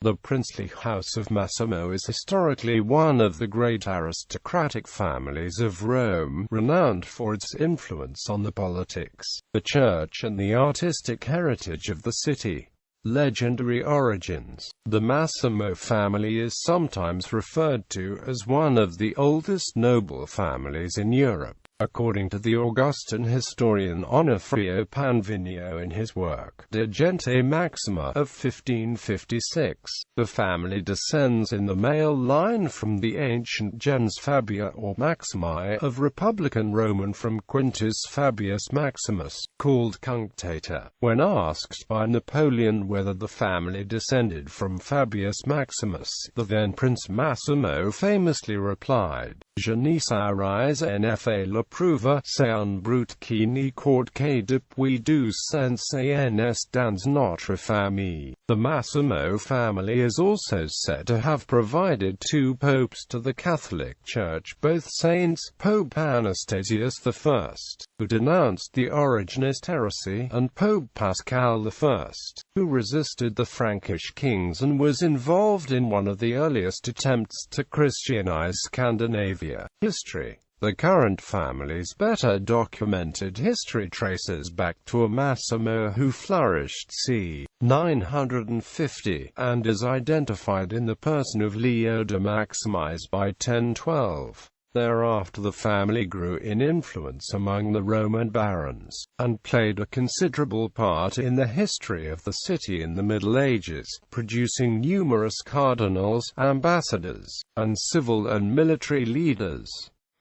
The princely house of Massimo is historically one of the great aristocratic families of Rome, renowned for its influence on the politics, the church and the artistic heritage of the city. Legendary origins. The Massimo family is sometimes referred to as one of the oldest noble families in Europe, according to the Augustan historian Onofrio Panvino in his work De Gente Maxima of 1556. The family descends in the male line from the ancient gens Fabia or Maximi of Republican Roman from Quintus Fabius Maximus, called Cunctator. When asked by Napoleon whether the family descended from Fabius Maximus, the then Prince Massimo famously replied, "Je ne sais nfa la prouver, c'est un brute qui n'y croit que depuis 1200 dans notre famille." The Massimo family is also said to have provided two popes to the Catholic Church, both saints, Pope Anastasius I, who denounced the Origenist heresy, and Pope Pascal I, who resisted the Frankish kings and was involved in one of the earliest attempts to Christianize Scandinavia. History. The current family's better documented history traces back to a Massimo who flourished c. 950, and is identified in the person of Leo de Maximise by 1012. Thereafter the family grew in influence among the Roman barons, and played a considerable part in the history of the city in the Middle Ages, producing numerous cardinals, ambassadors, and civil and military leaders.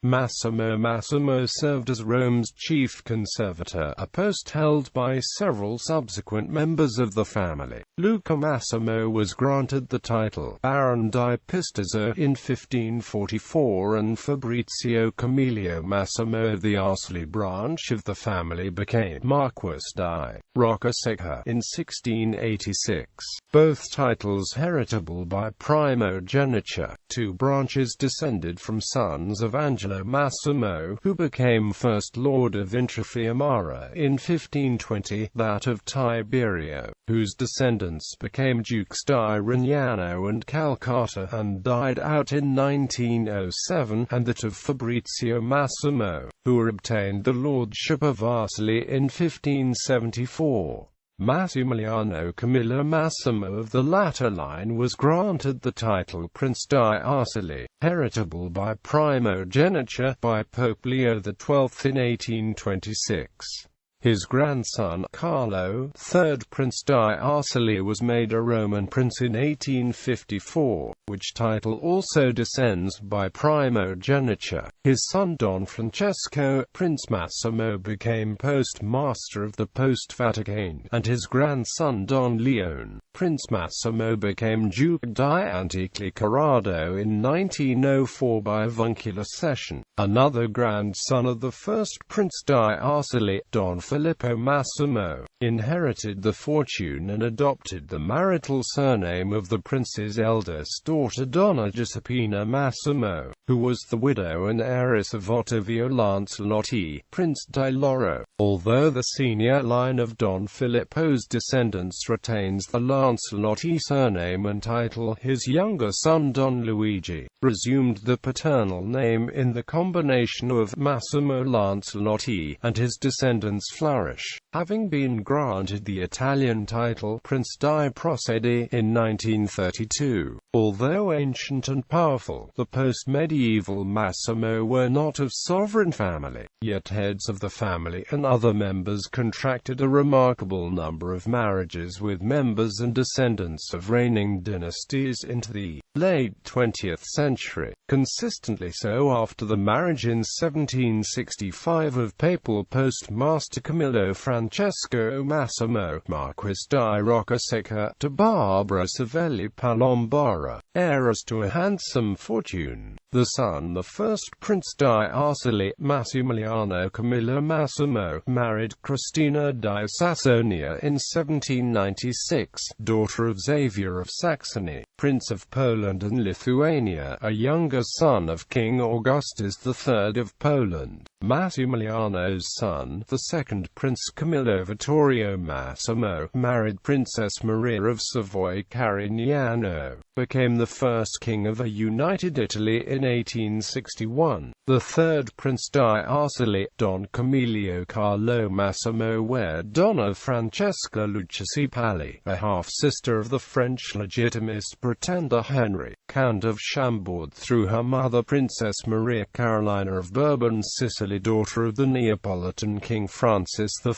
Massimo served as Rome's chief conservator, a post held by several subsequent members of the family. Luca Massimo was granted the title Baron di Pistoia in 1544, and Fabrizio Camillo Massimo of the Arsili branch of the family became Marquis di Roccasecca in 1686. Both titles heritable by primogeniture. Two branches descended from sons of Angelo Massimo, who became First Lord of Intrafiamara in 1520, that of Tiberio, whose descendants became Dukes di Rignano and Calcata and died out in 1907, and that of Fabrizio Massimo, who obtained the lordship of Arsili in 1574. Massimiliano Camillo Massimo of the latter line was granted the title Prince di Arsili, heritable by primogeniture, by Pope Leo XII in 1826. His grandson, Carlo, 3rd Prince di Arsili, was made a Roman prince in 1854, which title also descends by primogeniture. His son Don Francesco, Prince Massimo, became postmaster of the Post Vaticane, and his grandson Don Leone, Prince Massimo, became Duke di Antichi-Corrado in 1904 by avuncular cession. Another grandson of the first Prince di Arsili, Don Filippo Massimo, inherited the fortune and adopted the marital surname of the prince's eldest daughter Donna Giuseppina Massimo, who was the widow and heiress of Ottavio Lancelotti, Prince di Loro. Although the senior line of Don Filippo's descendants retains the Lancelotti surname and title, his younger son Don Luigi resumed the paternal name in the combination of Massimo Lancelotti, and his descendants flourish, having been granted the Italian title Prince di Procedi in 1932. Although ancient and powerful, the post-medieval Massimo were not of sovereign family, yet heads of the family and other members contracted a remarkable number of marriages with members and descendants of reigning dynasties into the late 20th century, consistently so after the marriage in 1765 of papal postmaster Camillo Francesco Massimo, Marquis di Roccasecca, to Barbara Savelli Palombara, heiress to a handsome fortune. The son, the first Prince di Arceli, Massimiliano Camillo Massimo, married Christina di Sassonia in 1796, daughter of Xavier of Saxony, Prince of Poland and Lithuania, a younger son of King Augustus III of Poland. Massimiliano's son, the second Prince Camillo Vittorio Massimo, married Princess Maria of Savoy-Carignano, became the first king of a united Italy in 1861. The third Prince di Arceli, Don Camillo Carlo Massimo wed Donna Francesca Lucchesi-Palli, a half-sister of the French legitimist pretender Henry, Count of Chambord through her mother Princess Maria Carolina of Bourbon-Sicily, daughter of the Neapolitan King Francis I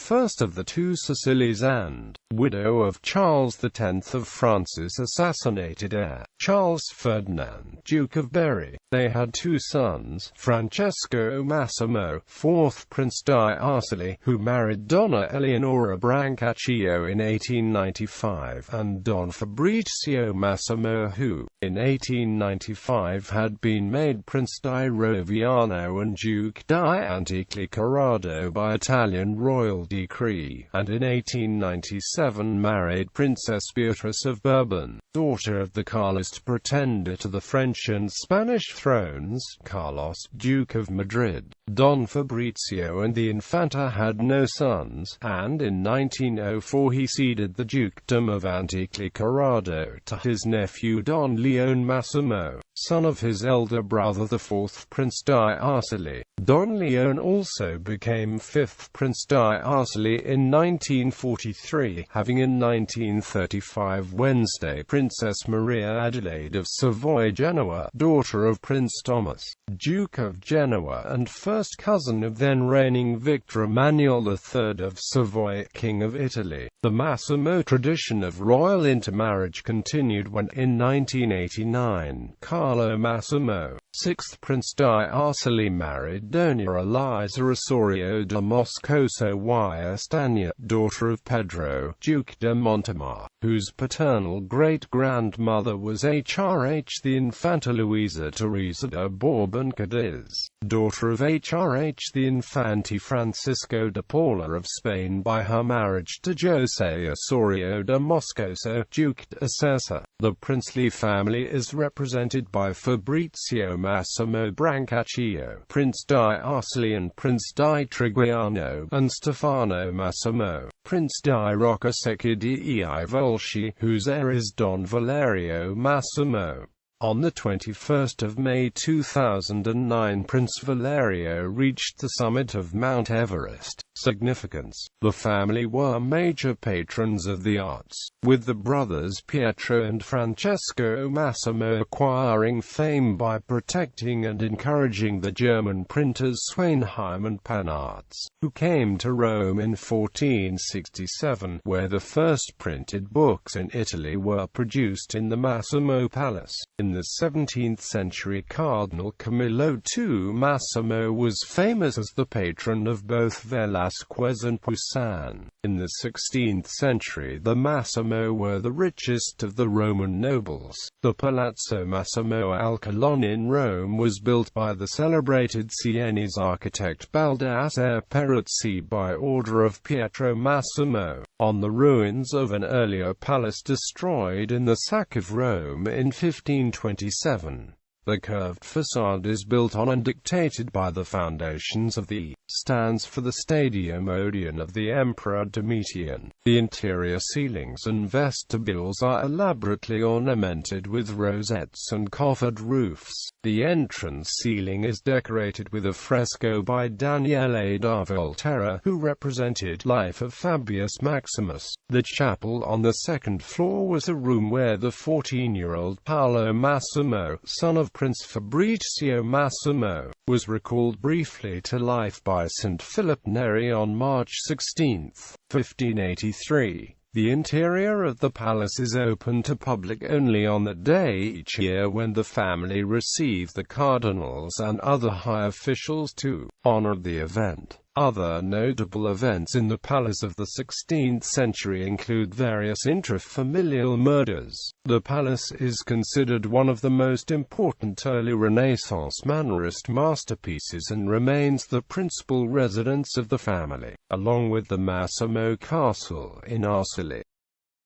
of the Two Sicilies and widow of Charles X of France's assassinated heir, Charles Ferdinand, Duke of Berry. They had two sons, Francesco Massimo, 4th Prince di Arceli, who married Donna Eleonora Brancaccio in 1895, and Don Fabrizio Massimo who, in 1895 had been made Prince di Roviano and Duke di Antichi-Corrado by Italian royal decree, and in 1897 married Princess Beatrice of Bourbon, daughter of the Carlist pretender to the French and Spanish thrones, Carlos, Duke of Madrid. Don Fabrizio and the Infanta had no sons, and in 1904 he ceded the dukedom of Antichi-Corrado to his nephew Don Leone Massimo, son of his elder brother the 4th Prince di Arceli. Don Leone also became 5th Prince di Arceli in 1943, having in 1935 Wednesday Princess Maria Adelaide of Savoy-Genoa, daughter of Prince Thomas, Duke of Genoa and first cousin of then-reigning Victor Emmanuel III of Savoy, King of Italy. The Massimo tradition of royal intermarriage continued when, in 1989, Carlo Massimo, 6th Prince di Arceli, married Dona Eliza Osorio de Moscoso y Estaña, daughter of Pedro, Duque de Montemar, whose paternal great-grandmother was HRH the Infanta Luisa Teresa de Bourbon-Cadiz, daughter of HRH the Infante Francisco de Paula of Spain by her marriage to José Osorio de Moscoso, Duque de Sessa. The princely family is represented by Fabrizio Massimo Brancaccio, Prince di Arceli and Prince di Triggiano, and Stefano Massimo, Prince di Roccasecca di Volsci, whose heir is Don Valerio Massimo. On 21 May 2009 Prince Valerio reached the summit of Mount Everest. Significance: the family were major patrons of the arts, with the brothers Pietro and Francesco Massimo acquiring fame by protecting and encouraging the German printers Swanheim and Panarts, who came to Rome in 1467, where the first printed books in Italy were produced in the Massimo Palace. In the 17th century, Cardinal Camillo II Massimo was famous as the patron of both Velázquez and Poussin. In the 16th century, the Massimo were the richest of the Roman nobles. The Palazzo Massimo al Colon in Rome was built by the celebrated Sienese architect Baldassare Peruzzi by order of Pietro Massimo, on the ruins of an earlier palace destroyed in the sack of Rome in 1527. The curved facade is built on and dictated by the foundations of the stands for the Stadium Odeon of the Emperor Domitian. The interior ceilings and vestibules are elaborately ornamented with rosettes and coffered roofs. The entrance ceiling is decorated with a fresco by Daniele da Volterra, who represented life of Fabius Maximus. The chapel on the second floor was a room where the 14-year-old Paolo Massimo, son of Prince Fabrizio Massimo, was recalled briefly to life by St. Philip Neri on March 16, 1583. The interior of the palace is open to public only on that day each year when the family receive the cardinals and other high officials to honor the event. Other notable events in the palace of the 16th century include various intrafamilial murders. The palace is considered one of the most important early Renaissance Mannerist masterpieces and remains the principal residence of the family, along with the Massimo Castle in Arcely.